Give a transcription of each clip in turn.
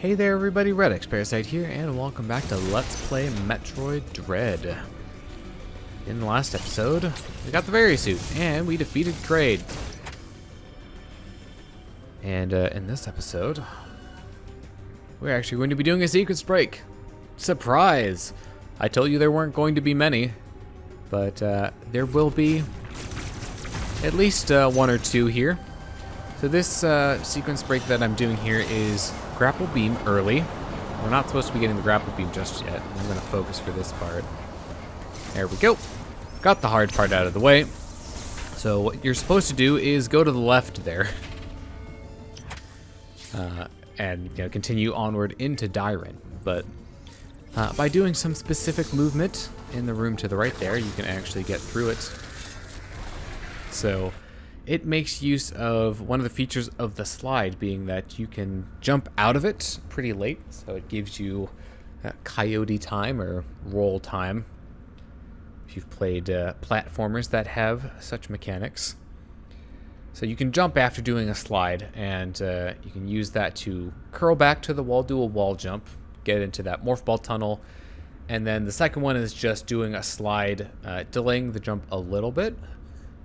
Hey there everybody, Redx Parasite here, and welcome back to Let's Play Metroid Dread. In the last episode, we got the Fairy Suit, and we defeated Kraid. And in this episode, we're actually going to be doing a sequence break. Surprise! I told you there weren't going to be many, but there will be at least one or two here. So this sequence break that I'm doing here is Grapple Beam early. We're not supposed to be getting the Grapple Beam just yet. I'm going to focus for this part. There we go. Got the hard part out of the way. So what you're supposed to do is go to the left there. And continue onward into Dairon. But by doing some specific movement in the room to the right there, you can actually get through it. So it makes use of one of the features of the slide, being that you can jump out of it pretty late, so it gives you coyote time or roll time if you've played platformers that have such mechanics. So you can jump after doing a slide, and you can use that to curl back to the wall, do a wall jump, get into that morph ball tunnel, and then the second one is just doing a slide, delaying the jump a little bit.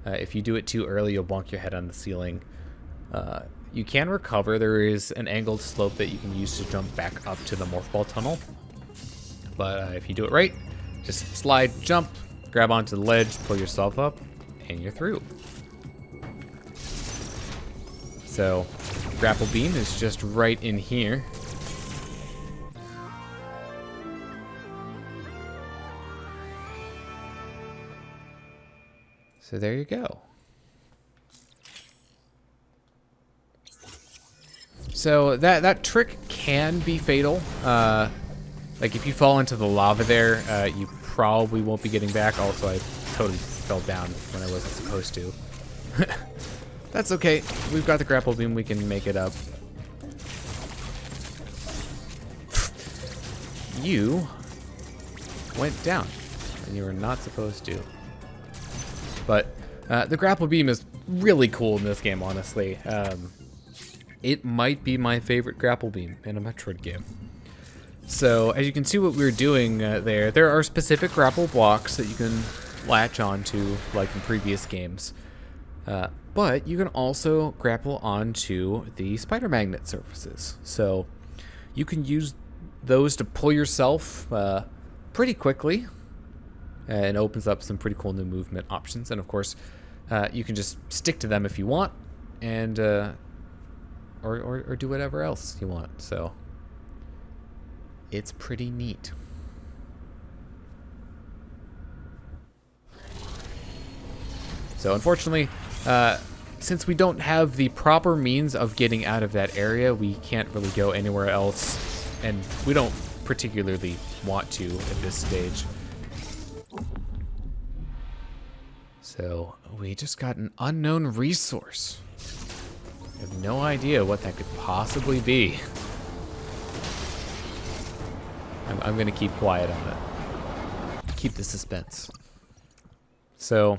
If you do it too early, you'll bonk your head on the ceiling. You can recover. There is an angled slope that you can use to jump back up to the morph ball tunnel. But if you do it right, just slide, jump, grab onto the ledge, pull yourself up, and you're through. So, Grapple Beam is just right in here. So there you go. So that trick can be fatal. Like if you fall into the lava there, you probably won't be getting back. Also, I totally fell down when I wasn't supposed to. That's okay. We've got the Grapple Beam. We can make it up. You went down, and you were not supposed to. But the Grapple Beam is really cool in this game, honestly. It might be my favorite Grapple Beam in a Metroid game. So, as you can see what we're doing there are specific grapple blocks that you can latch onto, like in previous games. But you can also grapple onto the spider magnet surfaces. So, you can use those to pull yourself pretty quickly. And opens up some pretty cool new movement options. And of course, you can just stick to them if you want, and or do whatever else you want. So it's pretty neat. So unfortunately, since we don't have the proper means of getting out of that area, we can't really go anywhere else, and we don't particularly want to at this stage. So, we just got an unknown resource. I have no idea what that could possibly be. I'm gonna keep quiet on it. Keep the suspense. So,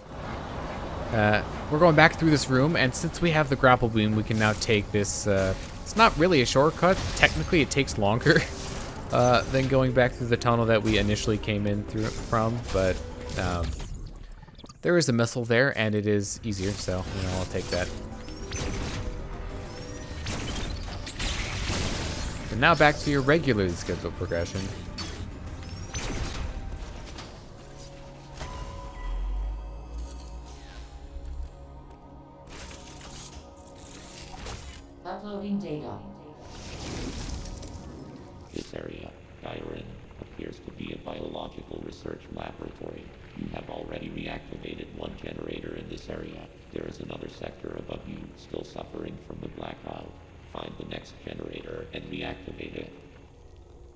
we're going back through this room, and since we have the Grapple Beam, we can now take this, it's not really a shortcut. Technically, it takes longer than going back through the tunnel that we initially came in from, but, there is a missile there, and it is easier, so, I'll take that. And now back to your regularly scheduled progression. Uploading data. This area, Dairon, appears to be a biological research laboratory. You have already reactivated one generator in this area. There is another sector above you still suffering from the black cloud. Find the next generator and reactivate it.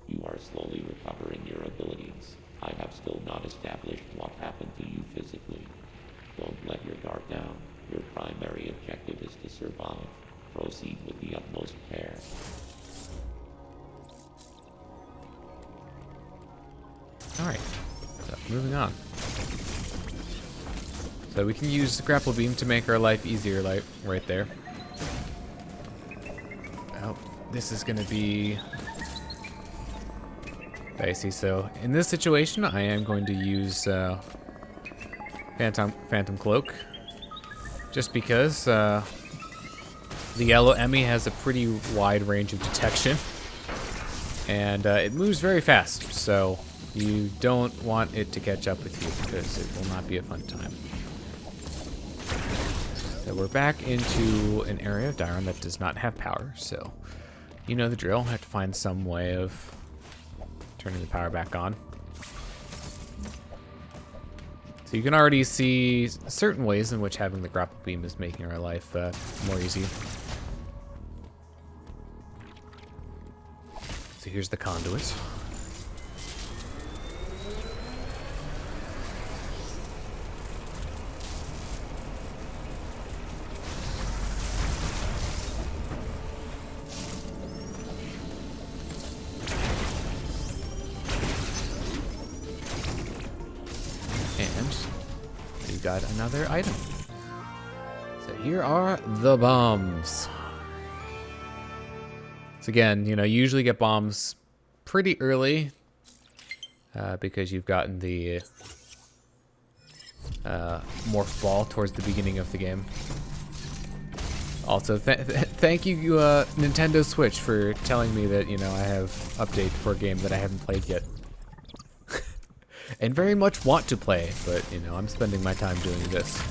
You are slowly recovering your abilities. I have still not established what happened to you physically. Don't let your guard down. Your primary objective is to survive. Proceed with the utmost care. Alright, so moving on. So we can use the Grapple Beam to make our life easier, like right there. Oh, this is going to be dicey. So in this situation, I am going to use Phantom Cloak, just because the Yellow E.M.M.I has a pretty wide range of detection, and it moves very fast, so you don't want it to catch up with you because it will not be a fun time. So we're back into an area of Dairon that does not have power, so you know the drill. I have to find some way of turning the power back on. So you can already see certain ways in which having the Grapple Beam is making our life more easy. So here's the conduit. Got another item. So here are the bombs. So again, you know, you usually get bombs pretty early because you've gotten the morph ball towards the beginning of the game. Also, thank you, Nintendo Switch, for telling me that, you know, I have update for a game that I haven't played yet. And very much want to play, but, you know, I'm spending my time doing this.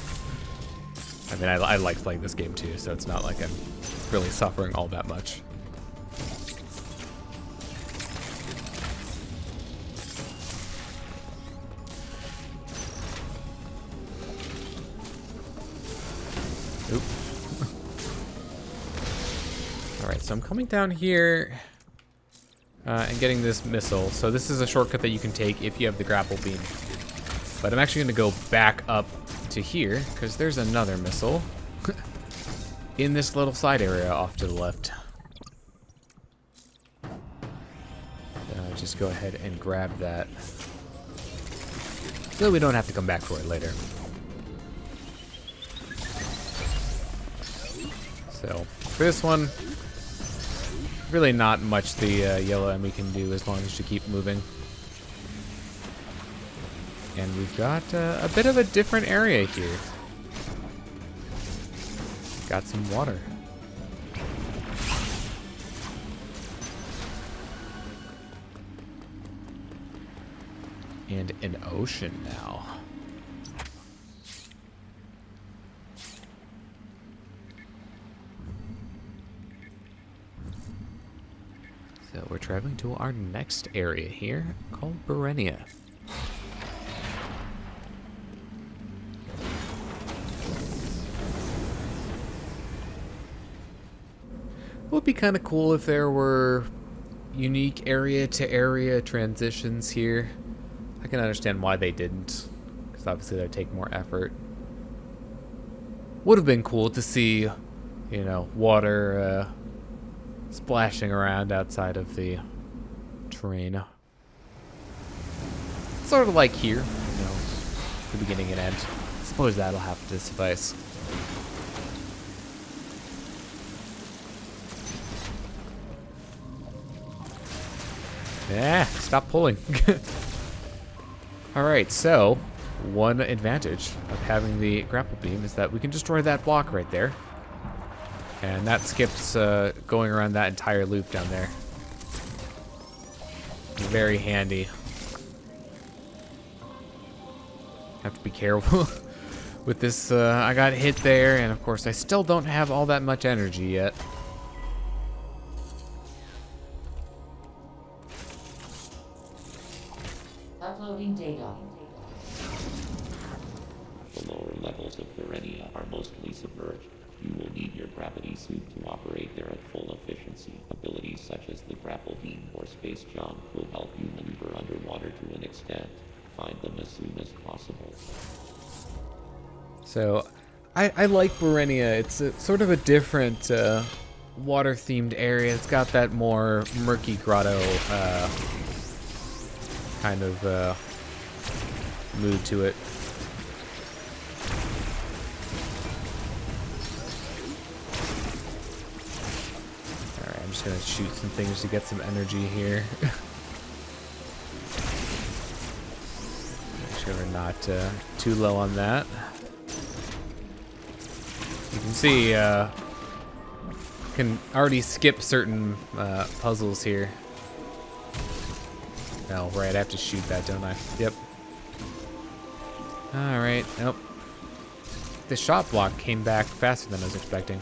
I mean, I like playing this game too, so it's not like I'm really suffering all that much. Oop. Alright, so I'm coming down here and getting this missile. So this is a shortcut that you can take if you have the Grapple Beam. But I'm actually going to go back up to here, because there's another missile in this little side area off to the left. Just go ahead and grab that, so we don't have to come back for it later. So for this one, really not much the Yellow E.M.M.I can do as long as you keep moving. And we've got a bit of a different area here. Got some water. And an ocean now. So we're traveling to our next area here called Burenia. It would be kind of cool if there were unique area-to-area transitions here. I can understand why they didn't, because obviously that would take more effort. Would have been cool to see, you know, water splashing around outside of the terrain. Sort of like here, you know, the beginning and end. I suppose that'll have to suffice. Yeah, stop pulling. Alright, so one advantage of having the Grapple Beam is that we can destroy that block right there. And that skips going around that entire loop down there. Very handy. Have to be careful with this. I got hit there, and of course I still don't have all that much energy yet. Uploading data. The lower levels of Ferenia are mostly submerged. You will need your gravity suit to operate there at full efficiency. Abilities such as the Grapple Beam or Space Jump will help you maneuver underwater to an extent. Find them as soon as possible. So, I like Burenia. It's sort of a different water-themed area. It's got that more murky grotto kind of mood to it. Just gonna shoot some things to get some energy here. Make sure we're not too low on that. You can see, can already skip certain puzzles here. Oh, right, I have to shoot that, don't I? Yep. Alright, nope. The shot block came back faster than I was expecting.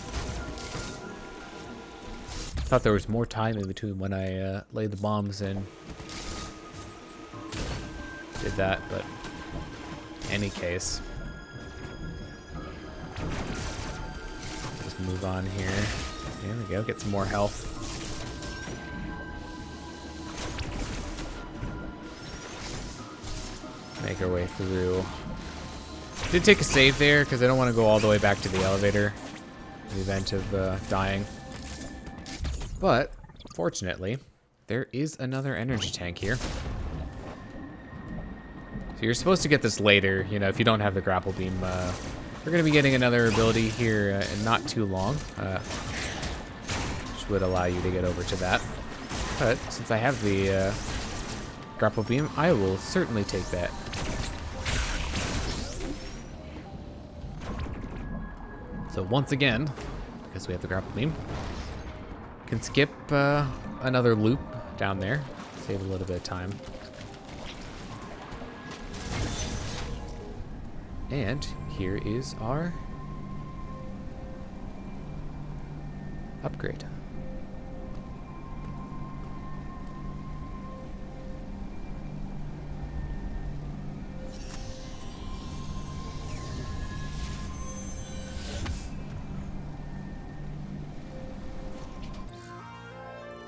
Thought there was more time in between when I laid the bombs in. Did that, but in any case. Just move on here. There we go, get some more health. Make our way through. Did take a save there because I don't want to go all the way back to the elevator in the event of dying. But fortunately, there is another energy tank here. So you're supposed to get this later, you know, if you don't have the Grapple Beam. We're going to be getting another ability here in not too long, which would allow you to get over to that. But since I have the Grapple Beam, I will certainly take that. So once again, because we have the Grapple Beam, can skip another loop down there, save a little bit of time. And here is our upgrade.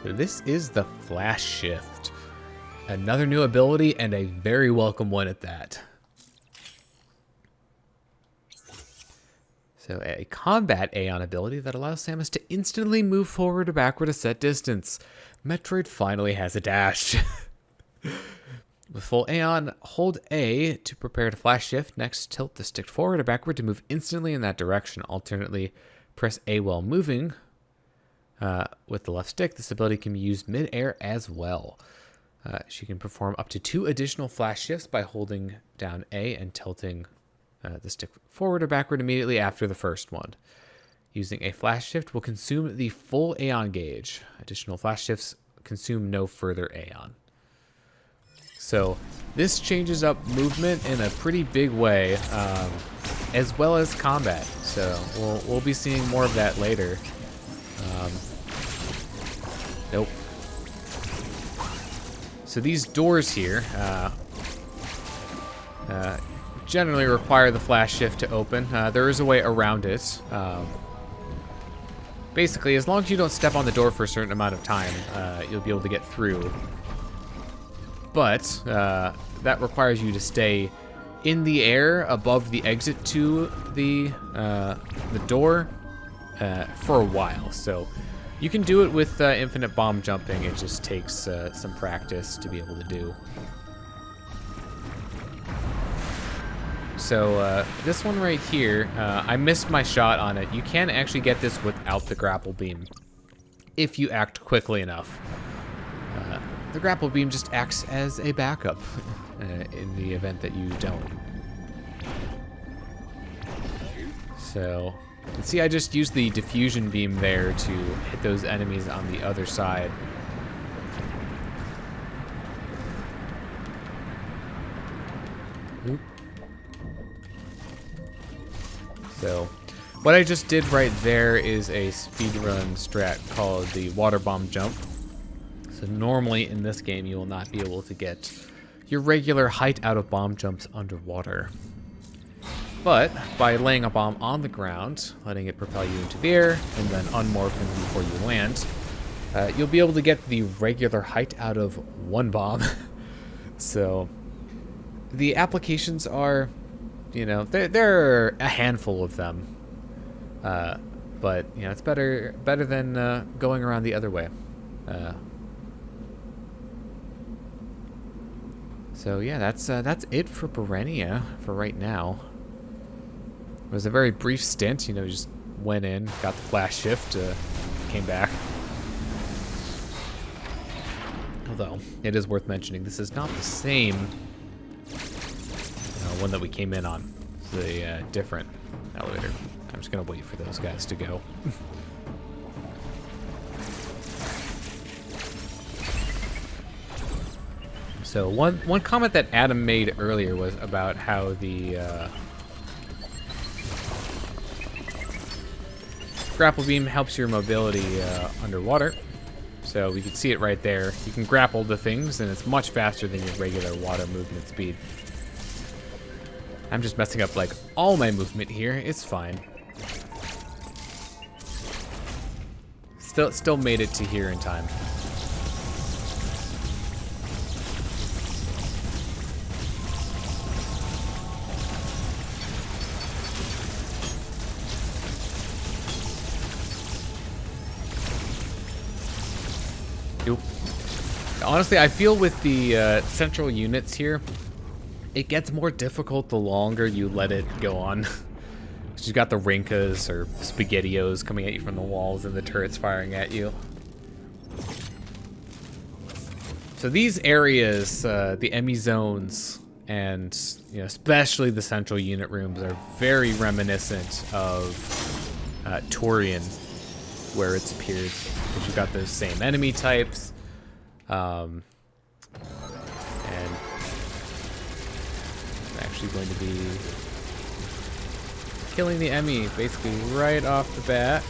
So this is the Flash Shift. Another new ability and a very welcome one at that. So a combat Aeon ability that allows Samus to instantly move forward or backward a set distance. Metroid finally has a dash. With full Aeon, hold A to prepare to Flash Shift. Next, tilt the stick forward or backward to move instantly in that direction. Alternately, press A while moving. With the left stick, this ability can be used mid-air as well. She can perform up to 2 additional Flash Shifts by holding down A and tilting the stick forward or backward immediately after the first one. Using a Flash Shift will consume the full Aeon gauge. Additional Flash Shifts consume no further Aeon. So this changes up movement in a pretty big way, as well as combat. So we'll be seeing more of that later. Nope. So these doors here generally require the Flash Shift to open. There is a way around it. Basically, as long as you don't step on the door for a certain amount of time, you'll be able to get through. But that requires you to stay in the air above the exit to the door for a while. So you can do it with infinite bomb jumping. It just takes some practice to be able to do. So this one right here, I missed my shot on it. You can actually get this without the Grapple Beam if you act quickly enough. The Grapple Beam just acts as a backup in the event that you don't. So you can see I just used the diffusion beam there to hit those enemies on the other side. Oop. So what I just did right there is a speedrun strat called the water bomb jump. So normally in this game you will not be able to get your regular height out of bomb jumps underwater. But by laying a bomb on the ground, letting it propel you into the air, and then unmorphing before you land, you'll be able to get the regular height out of one bomb. So the applications are, you know, there are a handful of them. But you know, it's better than going around the other way. So yeah, that's it for Burenia for right now. It was a very brief stint, you know, just went in, got the Flash Shift, came back. Although, it is worth mentioning, this is not the same one that we came in on. It's a different elevator. I'm just going to wait for those guys to go. So one comment that Adam made earlier was about how the Grapple Beam helps your mobility underwater. So we can see it right there. You can grapple to things, and it's much faster than your regular water movement speed. I'm just messing up like all my movement here. It's fine. Still made it to here in time. Honestly, I feel with the central units here, it gets more difficult the longer you let it go on. You've got the Rinkas or Spaghettios coming at you from the walls and the turrets firing at you. So these areas, the E.M.M.I zones, and especially the central unit rooms, are very reminiscent of Torian, where it's appeared. Because you've got those same enemy types. And I'm actually going to be killing the E.M.M.I basically right off the bat.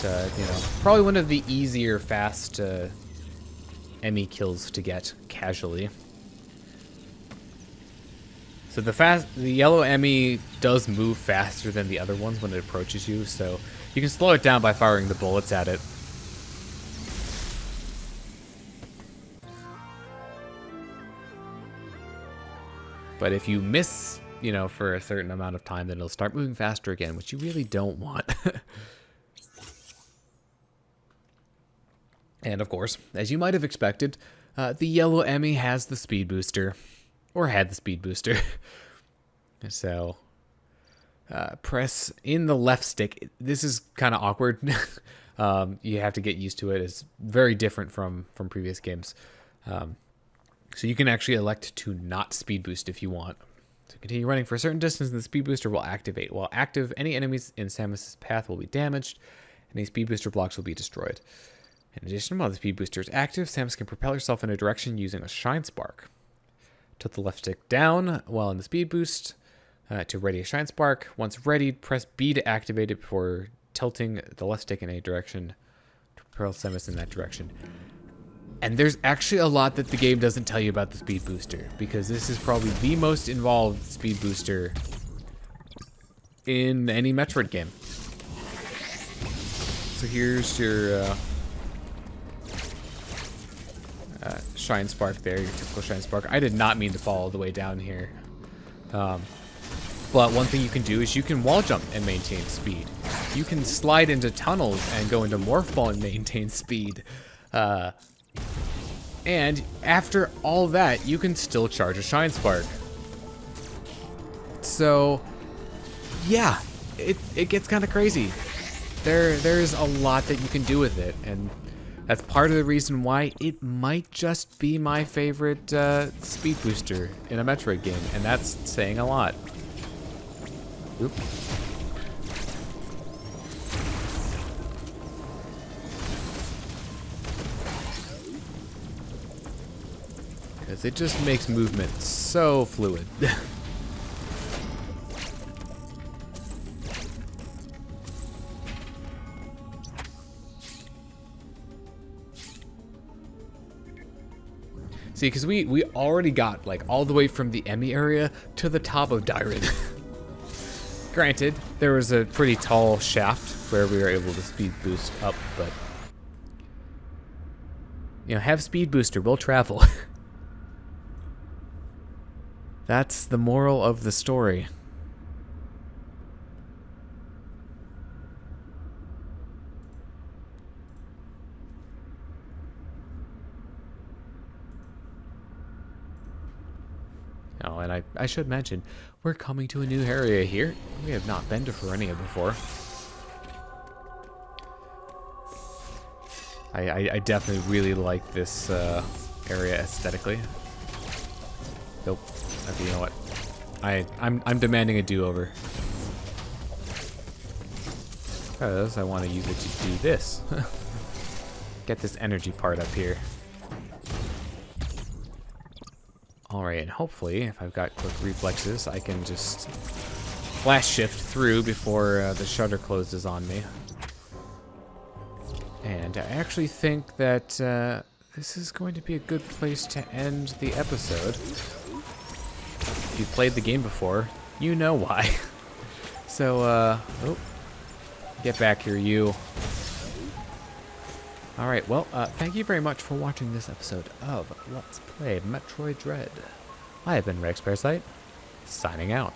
Just, probably one of the easier fast E.M.M.I kills to get casually. So the yellow E.M.M.I does move faster than the other ones when it approaches you, so you can slow it down by firing the bullets at it. But if you miss, for a certain amount of time, then it'll start moving faster again, which you really don't want. And of course, as you might have expected, the yellow E.M.M.I has the speed booster. Or had the speed booster. So, press in the left stick. This is kind of awkward. You have to get used to it. It's very different from previous games. So you can actually elect to not speed boost if you want. To continue running for a certain distance, and the speed booster will activate. While active, any enemies in Samus' path will be damaged, and any speed booster blocks will be destroyed. In addition, while the speed booster is active, Samus can propel herself in a direction using a shine spark. Tilt the left stick down while in the speed boost to ready a shine spark. Once ready, press B to activate it before tilting the left stick in a direction to propel Samus in that direction. And there's actually a lot that the game doesn't tell you about the speed booster, because this is probably the most involved speed booster in any Metroid game. So here's your shine spark there, your typical shine spark. I did not mean to fall all the way down here. But one thing you can do is you can wall jump and maintain speed. You can slide into tunnels and go into morph ball and maintain speed. And after all that, you can still charge a shine spark. So, yeah, it gets kind of crazy. There's a lot that you can do with it, and that's part of the reason why it might just be my favorite speed booster in a Metroid game, and that's saying a lot. Oop. Because it just makes movement so fluid. See, because we already got like all the way from the E.M.M.I area to the top of Dairon. Granted, there was a pretty tall shaft where we were able to speed boost up, but have speed booster, we'll travel. That's the moral of the story. Oh, and I should mention, we're coming to a new area here. We have not been to Ferenia before. I definitely really like this area aesthetically. Nope. Okay, you know what? I'm demanding a do-over. Because I want to use it to do this. Get this energy part up here. Alright, and hopefully, if I've got quick reflexes, I can just flash shift through before the shutter closes on me. And I actually think that this is going to be a good place to end the episode. If you've played the game before, you know why. So, oh, get back here, you. Alright, well, thank you very much for watching this episode of Let's Play Metroid Dread. I have been Rex Parasite, signing out.